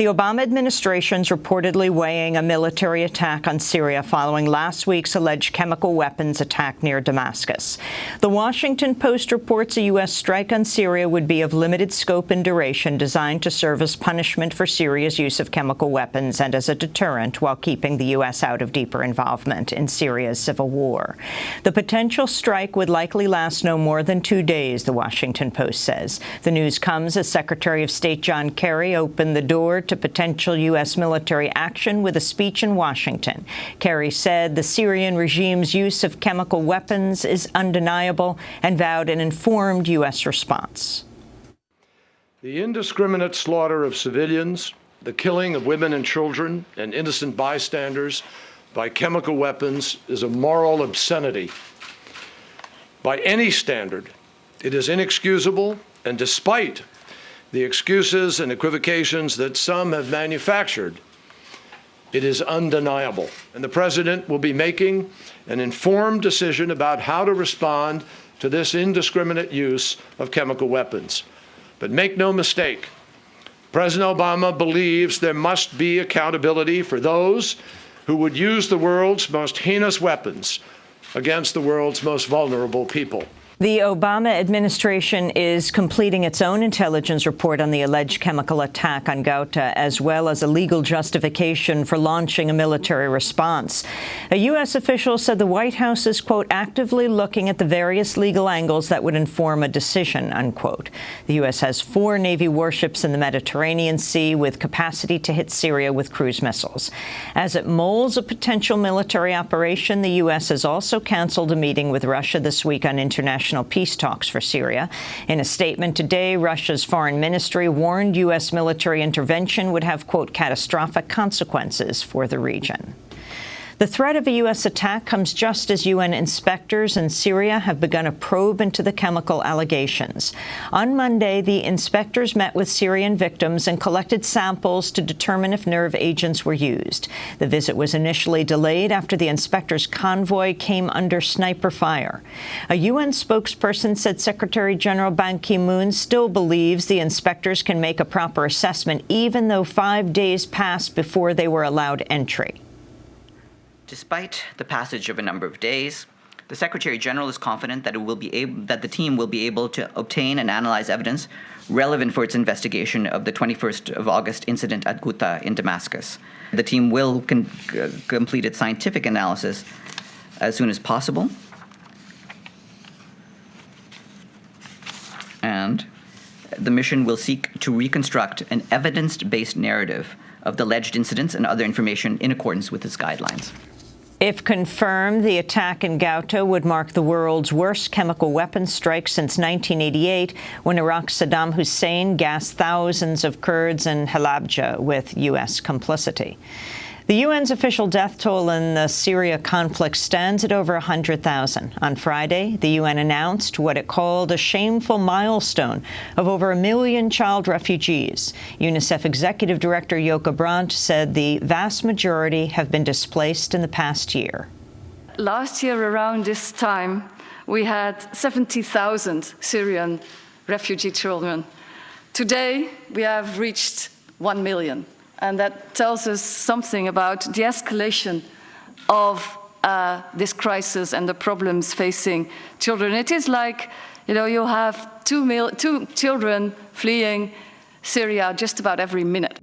The Obama administration's reportedly weighing a military attack on Syria following last week's alleged chemical weapons attack near Damascus. The Washington Post reports a U.S. strike on Syria would be of limited scope and duration, designed to serve as punishment for Syria's use of chemical weapons and as a deterrent while keeping the U.S. out of deeper involvement in Syria's civil war. The potential strike would likely last no more than 2 days, the Washington Post says. The news comes as Secretary of State John Kerry opened the door to potential U.S. military action with a speech in Washington. Kerry said the Syrian regime's use of chemical weapons is undeniable and vowed an informed U.S. response. The indiscriminate slaughter of civilians, the killing of women and children and innocent bystanders by chemical weapons is a moral obscenity. By any standard, it is inexcusable, and despite the excuses and equivocations that some have manufactured, it is undeniable. And the President will be making an informed decision about how to respond to this indiscriminate use of chemical weapons. But make no mistake, President Obama believes there must be accountability for those who would use the world's most heinous weapons against the world's most vulnerable people. The Obama administration is completing its own intelligence report on the alleged chemical attack on Ghouta, as well as a legal justification for launching a military response. A U.S. official said the White House is, quote, actively looking at the various legal angles that would inform a decision, unquote. The U.S. has 4 Navy warships in the Mediterranean Sea with capacity to hit Syria with cruise missiles. As it molds a potential military operation, the U.S. has also canceled a meeting with Russia this week on international peace talks for Syria. In a statement today, Russia's foreign ministry warned U.S. military intervention would have, quote, catastrophic consequences for the region. The threat of a U.S. attack comes just as UN inspectors in Syria have begun a probe into the chemical allegations. On Monday, the inspectors met with Syrian victims and collected samples to determine if nerve agents were used. The visit was initially delayed after the inspectors' convoy came under sniper fire. A UN spokesperson said Secretary General Ban Ki-moon still believes the inspectors can make a proper assessment, even though 5 days passed before they were allowed entry. Despite the passage of a number of days, the Secretary General is confident that the team will be able to obtain and analyze evidence relevant for its investigation of the 21st of August incident at Ghouta in Damascus. The team will complete its scientific analysis as soon as possible, and the mission will seek to reconstruct an evidence-based narrative of the alleged incidents and other information in accordance with its guidelines. If confirmed, the attack in Ghouta would mark the world's worst chemical weapons strike since 1988, when Iraq's Saddam Hussein gassed thousands of Kurds in Halabja with U.S. complicity. The UN's official death toll in the Syria conflict stands at over 100,000. On Friday, the UN announced what it called a shameful milestone of over 1 million child refugees. UNICEF Executive Director Joke Brandt said the vast majority have been displaced in the past year. Last year, around this time, we had 70,000 Syrian refugee children. Today, we have reached 1 million. And that tells us something about the escalation of this crisis and the problems facing children. It is like, you have two children fleeing Syria just about every minute.